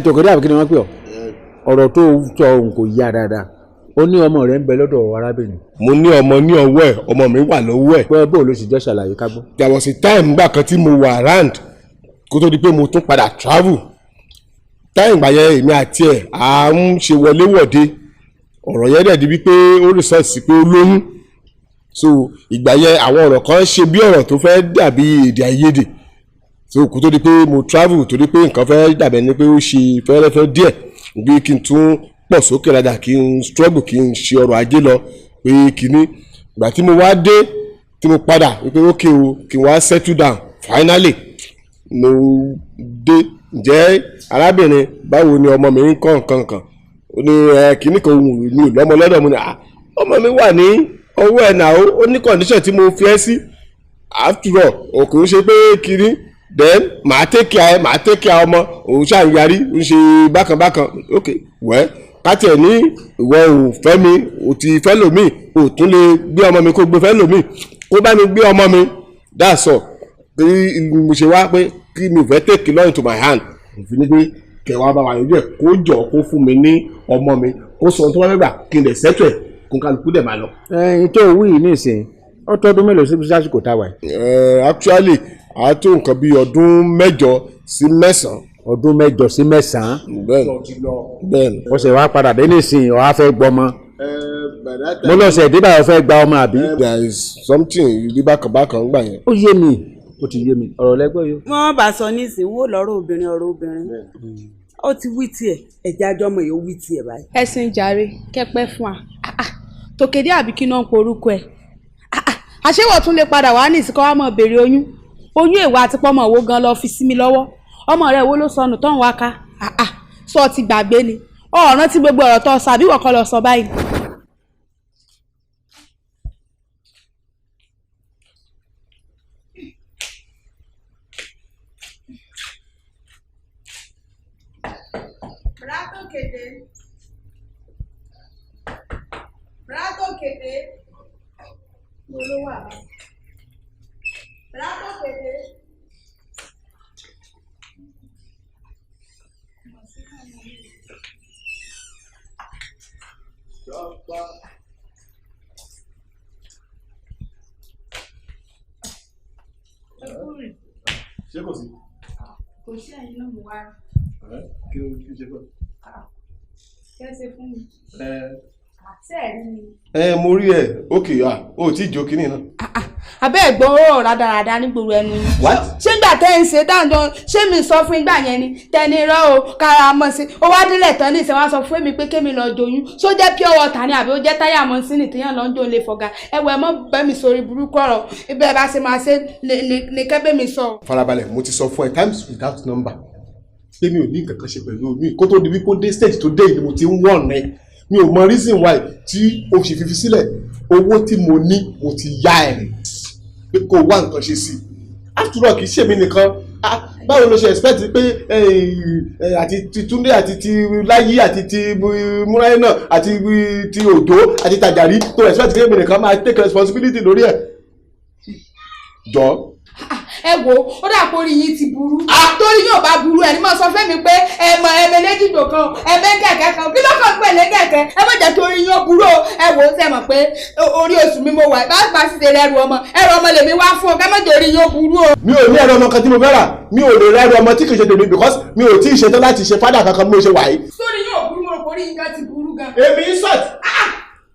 Tokede àbí kí ni wọ́n pè ọ́ ọ̀rọ̀ tó sọ òun kò yá dáadáa ó ní ọmọ rẹ̀ ń bẹ lọ́dọ̀ arábìnrin. mo ní ọmọ ní ọwọ́ ẹ̀ ọmọ mi wà lọ́wọ́ ẹ̀. pé bó ló sì jẹ́ ṣàlàyé ká gbọ́. there was a time gbà kan tí mo wà around kó tó di pé mo tún padà travel time gbà yẹn èmi àti ẹ̀ à ń ṣe wọléwọ̀de ọ̀rọ̀ yẹn dẹ̀ di wípé ó research sí pé ó lóyún so ìgbà yẹn àwọn ọ̀rọ̀ kan ṣe bí ọ̀rọ̀ tó fẹ́ dàbí èdè àìyedè so kó tó di pé mo travel torí pé nǹkan fẹ́ dàbẹ̀ ni pé ó ṣe fẹ́rẹ́fẹ́ díẹ̀ bí kí n tún pọ̀ sókè dáadáa kí n struggle kí n ṣe ọrọ̀ ajé lọ pé kíní ìgbà tí mo wá dé tí mo padà wípé ókè o kí n wá settle down finally mo dé ǹjẹ́ arábìnrin báwo ni ọmọ mi ń kọ́ nǹkan kan ó ní kíní kan ohun mi ò lọ́mọ lọ́dọ̀ mo ní ọmọ mi wà ní ọwọ́ ẹ̀ náà ó ní condition tí mo fi ẹ́ sí after all òkè ń ṣe pé kíní then màá take care ọmọ òun ṣáà ń yarí ń ṣe bákanbákan ok well káti ẹ̀ ní ìwọ ò fẹ́ mi ò ti fẹ́ lòmíì ò tún lè gbé ọmọ mi kó gbé fẹ́ lòmíì kó bá mi gbé ọmọ mi that's all bí mo ṣe wá pé kí mi ò fẹ́ take law into my hand òfin ní pé kẹwàá bá wà lójú ẹ̀ kó jọ kó fún mi ní ọmọ mi kó sọ tó wá fẹ́ gbà kí n lè settle ẹ̀ kó kálukú dẹ̀ máa lọ. ẹyin tó wí yìí nísìnyí ó tọ́dún mélòó síbi sásìkò táwa yìí. Actually a tó nǹkan bí ọdún 8 sí 9. ọdún 8 sí 9. bẹ́ẹ̀ni. ó sì wá padà dé nísìnyí ó wá fẹ́ gbọ́mọ. mo lọ sẹ̀ débà ó fẹ́ gba ọmọ àbí. there is something ibi bákan gbà yẹn. ó yé mi ó ti yé mi ọ̀rọ̀ lẹ́gbẹ́ yìí. wọ́n bá sọ nísìnyí wó lọ́rọ̀ obìnrin ó ti wí tiẹ̀ ẹ̀jẹ̀ ajọ́mọ yìí ó wí tiẹ̀ báyìí. ẹ̀sìn jàre kẹ́pẹ́ fún wa Tokede àbí kí náà ń porúkọ ẹ̀ àṣewọ̀ tún lè padà wá ní ìsìnkọ́ wa mọ̀ béèrè oyún èèwọ̀ àti pọ́mọ̀ owó gan lọ fi sí mi lọ́wọ́ ọmọ rẹ̀ wo ló sọnù tán wá ká sọ ti gbàgbé ni ọ̀ràn tí gbogbo ọ̀rọ̀ tó sọ àbí wọ́n kọ́ lọ sọ báyìí. Tokede ló wà Tokede. ṣé kò sí. kò sí ẹ̀yin náà mú wá. kí ló ṣe fún kẹ́sẹ̀ fún mi. ṣé ẹ̀ rí mi. mo rí ẹ ókè ó tí ì jó kínní náà. abẹ́ ẹ̀gbọ́n ó rádaràda nígboro ẹnu yín. ṣé ń gbà tẹ́ ń ṣe dáńdán ṣé mi sọ fún ìgbà yẹn ni tẹni rọ o kára mọ̀ sí ó wá délẹ̀ tán ní ìṣẹ́ wá sọ fún mi pé kémi lọ joyún ṣó jẹ́ pure water ni àbí ó jẹ́ táyà mọ́ sí ní tíyàn lọ́ ń jó lè fọ̀gà ẹ̀wọ̀ ẹ̀ mọ́ bẹ́ mi sórí burúkú ọ̀rọ̀ ibẹ̀ bá ṣe máa ṣe ní kẹ́bẹ́ mi sọ. farabalẹ̀ mo ti sọ fún ẹ times without number pé mi ò ní nǹkan kan ṣe pẹ̀lú mi kó tó di wípé ó dé stage tó dé ìdí mo ti ń wọ̀n rẹ mi ò mọ reason why tí o ṣe fífi sílẹ̀ owó tí mo ní mo ti yá ẹ̀ pé kó wá nǹkan ṣe sí after all kì í ṣe mí nìkan báwo ló ṣe expect pé àti ti Túndé àti ti Láyé àti ti Múráyé àti ti Òjó àti Tàjàrí tó expect pé èmi nìkan máa take responsibility lórí ẹ̀ jọ. ẹ wo ó dà pé orí yín ti burú torí yóò bá burú ẹ ní mo sọ fún mi pé ẹmẹ lẹ́dìgbò kan ẹmẹ kẹ̀kẹ́ kan kí ló kàn pẹ̀lẹ́ kẹ̀kẹ́ ẹ má jẹ́ torí yín ó burú o ẹ wò ó sẹ́ mọ̀ pé orí oṣù mi mo wà bá sì ṣe ẹrù ọmọ lèmi wá fún ọ ká má jẹ́ orí yín ó burú o. mi ò ní ẹrù ọmọ kan tí mo fẹ́ rà mi ò lè rẹ́rù ọmọ tí kì í ṣe tèmi because mi ò tí ì ṣetán láti ṣe fádà kankan bí mo ṣe wà yìí. sórí yín ò burú mo rò pé orí yín gan ti burú gan. èmi ń sọ̀t.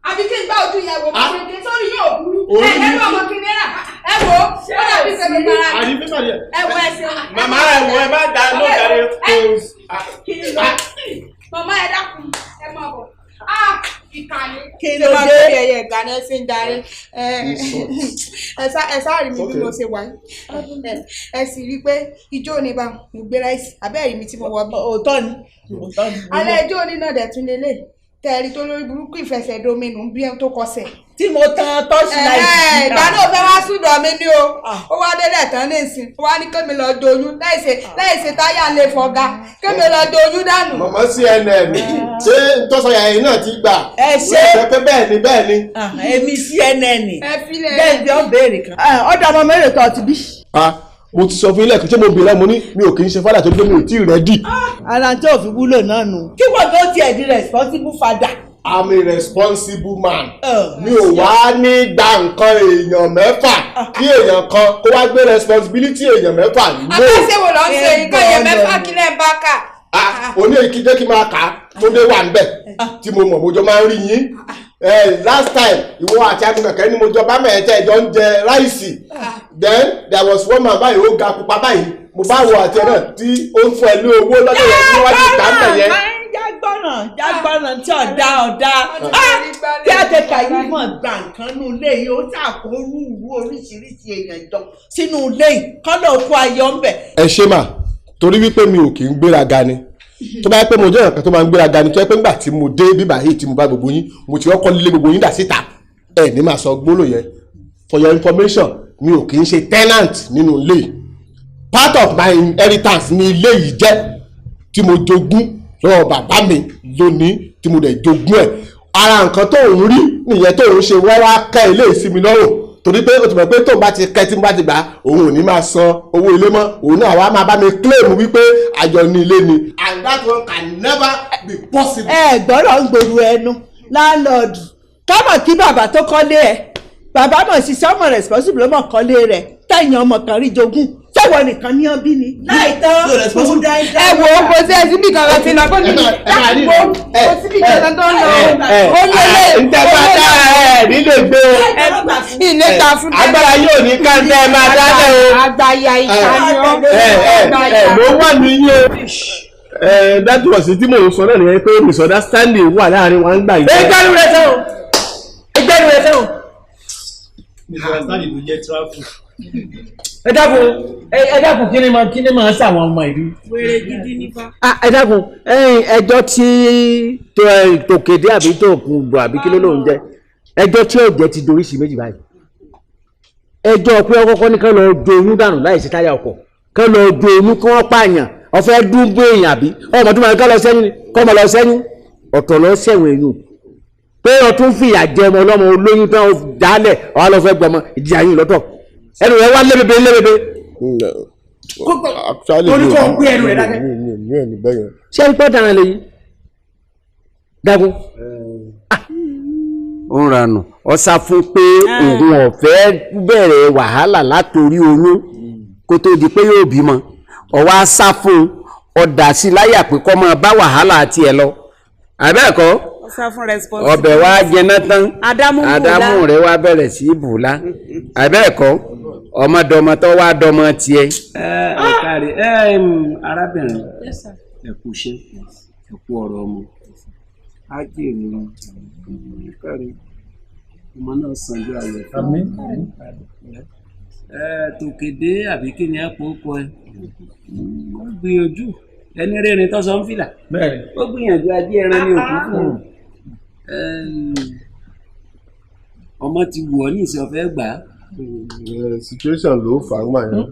àbí kí n gbá ojú ìyàwó mi ṣe dé sórí yín ò burú ẹrù ọmọ kìnìún rà ẹ wo ó dàbí sẹ́mi para ẹ wo ẹ ṣeun. màmá ẹ wo ẹ má da ló darí kò. màmá ẹ dákun ẹ má bọ̀ ìkànnì. kí ló dé ẹyẹ ìgbàna ẹ fi ń darí. ẹ sáré mi bí mo ṣe wà ẹ sì rí i pé ijó ni bá mo gbé ráìsì abẹ́rẹ́ mi tí mo wọ bí. òótọ́ ni. alẹ́ ijó ni náà dẹ̀ tún lélẹ̀ tẹ̀rí tó lórí burúkú ìfẹsẹ̀dóminù bí ẹ tó kọsẹ̀. tí mo tan tọ́sí láì sí. ìgbà náà fẹ́ wá súdọ̀ mi ní o ó wá délẹ̀ tán ní ìsìn ó wá ní kémi lọ doyún láìsè táyà lè fọ̀gá kémi lọ doyún dànù. mọ̀mọ́ CNN ṣé ntọ́sọ̀yà ẹ̀yìn náà ti gbà. ẹ ṣe pé bẹ́ẹ̀ ni. èmi CNN ẹ filẹ̀ bẹ́ẹ̀ ni ó béèrè kan. ọ̀dọ̀ ọmọ mẹ́rin tó ti bí. mo ti sọ fún ilé ẹ̀kọ́ tí mo bèèrè mo ní mi ò kì í ṣe fádà tó gbé mi ò tí ì rẹ́dì. ara tí ò fi wúlò náà nù. kí wọ́n tó tiẹ̀ di responsible father. I'm a responsible man. Mi ò wá ní gba nǹkan èèyàn mẹ́fà kí èèyàn kan kó wá gbé responsibility èèyàn mẹ́fà nílé. àbẹ́sẹ̀ wo lọ ṣe nǹkan èèyàn mẹ́fà kí lẹ́ ń bá kà. Oní èkì jẹ́ kí n máa kà á tó dé wà níbẹ̀ tí mo mọ̀ mo jọ máa ń rí yín. Last time ìwọ àti akínkànkẹ́ ni mo jọ bá mẹ́ẹ̀ẹ́tẹ́ ẹjọ́ ń jẹ ráìsì. Then there was one man báyìí ó ga pupa báyìí mo bá wọ àti ẹ̀ náà tí ó ń fún ẹ ní owó lọ́dọ̀ yẹn tí wọ́n ti gbà ń bẹ̀ yẹn. jágbọ́nà tí ọ̀dà kí á tẹ ka yìí mọ̀ gbà nǹkan nínú ilé yìí ó ṣàkóso ìwú oríṣiríṣi èèyàn jọ sínú ilé yìí kọ́dọ̀ kó ayọ̀ ń bẹ̀. Ẹ ṣe mà torí wípé mi ò kì í gbéraga ni tó bá yẹ pé mo jẹ́ nǹkan tó máa ń gbéraga ni tó yẹ pé ńgbà tí mo dé bíbá yìí tí mo bá gbogbo yín mo ti kọ́kọ́ lé gbogbo yín dà síta ẹ ní máa sọ gbólò yẹn for your information mi ò kì í ṣe tenant nínú ilé part of my inheritance ni ilé yìí jẹ́ tí mo jogún lọ́wọ́ bàbá mi lónìí tí mo dẹ̀ jogún ẹ̀ ara nǹkan tó ń rí nìyẹn tó ń ṣe wẹ́wà ká ilé ìsinmi lọ́rùn torí pé o ti mọ̀ pé tóun bá ti kẹ́ tí mo bá ti gbà òun ò ní máa san owó ilé mọ́ òun náà wá máa bá mi claim wípé àjọ ní ilé ni and that one can never be possible. ẹ gbọ́dọ̀ ń gbèrú ẹnu láńlọ́ọ̀dù kámọ̀ kí bàbá tó kọ́lé ẹ̀ bàbá mọ̀ ṣiṣẹ́ ọmọ responsible ọmọ kọ́lé rẹ̀ tẹ̀yìn ọmọ kan rí jogún sẹ́wọ̀n nìkan ní ọbí ni. láìtọ́ òun dá ẹja. ẹ wo kò sí ẹsìn bí kankan ti lọ bó mi dáàbò kò sí bí kankan tó ń lọ ó lé lé ntẹ́gbà tá nílé gbé o ilé ta fún mi. agbára yóò ní ká ntẹ́ máa dálẹ̀ o. àgbáyà ìkànnì mo wà níyìn o dájú ọ̀sìn tí mò ń sọ náà nìyẹn pé misunderstanding wà láàrin wa ń gbà yìí. ìgbẹ́nu rẹ̀ sẹ́wọ̀n ìgbẹ́nu rẹ̀ sẹ́wọ̀n. misunderstanding ló jẹ́ travel. ẹ dákun kí ni máa ṣàwọn ọmọ ìlú. wèrè gidi nípa. ẹ dákun ẹjọ́ tí Tokede àbí Kootu àbí kí ló lóun jẹ ẹjọ́ tí ọ̀jẹ̀ ti doríṣi méjì báyìí ẹjọ́ pé ọkọ̀ọ̀kọ́ ní kán lọ do oyún dànù láì sí táyà ọkọ̀ kán lọ do oyún kí wọ́n pààyàn ọ̀fẹ́ dúnbó èèyàn àbí ọmọ tó máa ká lọ sẹ́yìn ni kọ́ ọmọ lọ sẹ́yìn ọ̀tọ̀ lọ sẹ́wọ̀n èèyàn pé ọtún fìyà jẹ ọmọ ọlọ́mọ olóyún tán dálẹ̀ ọ̀hán lọ fẹ́ gbọmọ ìjìyà yìí lọ́tọ̀ ẹnu rẹ wá lébébé lébébé. torí kò ń gbé ẹnu rẹ dákẹ́. ṣé ń pẹ́ dáná lè yí dágún. ó ń ranù ọ sá fún pé òun ọ̀fẹ́ bẹ̀rẹ̀ wàhálà látòrí oyún kó tó di pé yóò bímọ ọwọ́ á sá fún ọ̀dà sí láyà pé kọ́ máa bá wàhálà tiẹ̀ lọ àbẹ́ẹ̀kọ́ ọbẹ̀ wa jẹná tán ádámù rẹ̀ wá bẹ̀rẹ̀ sí bùlá àbẹ́ẹ̀kọ́ ọmọdọmọ tó wá dọmọ tiẹ̀. ọ̀kàrí arábìnrin ẹ kú iṣẹ́ ẹ kú ọ̀rọ̀ ọmọ á jèrè ọ̀kàrí ọmọ náà sanjú ayọ̀ fún Tokede àbí kí ni ẹ kó kọ ẹ ó gbìyànjú ẹni rẹ́rìn tó sọ ń fìlà ó gbìyànjú ajé ẹran ní òkú fún ọmọ ti wù ọ ní ìsìn ọ̀fẹ́ gbà á. situation ló fà á gbà yẹn.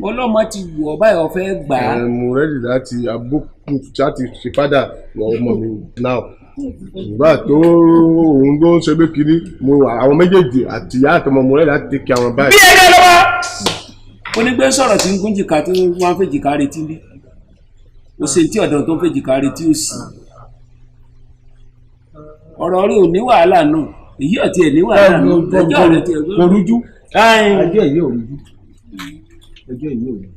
ọlọ́mọ ti wù ọ báyìí ọ̀fẹ́ gbà á. mo rẹ́dì láti abókùn láti ṣe fádà ọmọ mi now ìgbà tó òun tó ń ṣe pé kiri mo àwọn méjèèjì àti ìyá àtọmọ mo rẹ́dì láti tẹ̀kẹ́ àwọn báyìí. bí ẹgbẹ́ lọ́wọ́. onígbé sọ̀rọ̀ tí ń gún jìkà tí wọ́n á fẹ́ jìkà retí bí ó ṣe tí ọ̀dọ̀ tó ń fẹ́ jìkà retí ó sì ọ̀rọ̀ rẹ̀ ò ní wàhálà náà èyí ọ̀tí ẹ̀ ní wàhálà náà ẹjọ́ rẹ̀ ti ẹ̀ kò rújú ẹjọ́ èyí ò rújú ẹjọ́ èyí ò rújú.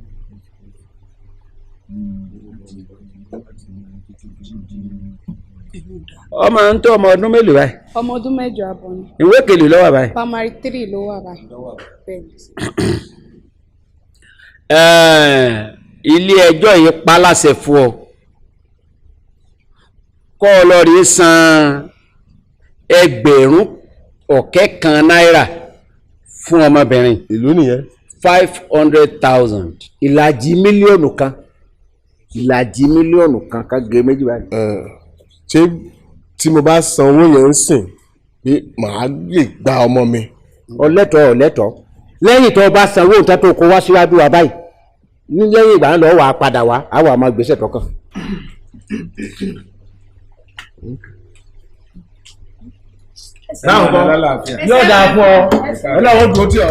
ọmọ ń tó ọmọ ọdún mélòó báyìí. ọmọ ọdún mẹ́jọ àbọ̀ ni. ìwé kèlè ló wà báyìí. primary 3 ló wà báyìí. ilé ẹjọ́ yìí pa láṣẹ fún ọ kọ́ ọ lọ rí san ẹgbẹ̀rún ọ̀kẹ́ kan náírà fún ọmọbìnrin. ìlú nìyẹn. 500,000 ìlàjì mílíọ̀nù kan ìlàjì mílíọ̀nù kan ká gé méjì báyìí. ṣé tí mo bá san owó yẹn ń sìn pé màá lè gba ọmọ mi. ọlẹ́tọ̀ lẹ́yìn tó o bá sanwó nǹkan tó kó wá síwájú wa báyìí ní lẹ́yìn ìgbà náà lọ́ọ́ wà á padà wá á wà á máa gbèsè tọkàn. dáhùn kan yóò dáa fún ọ ọlọ́run dúró tí ọ.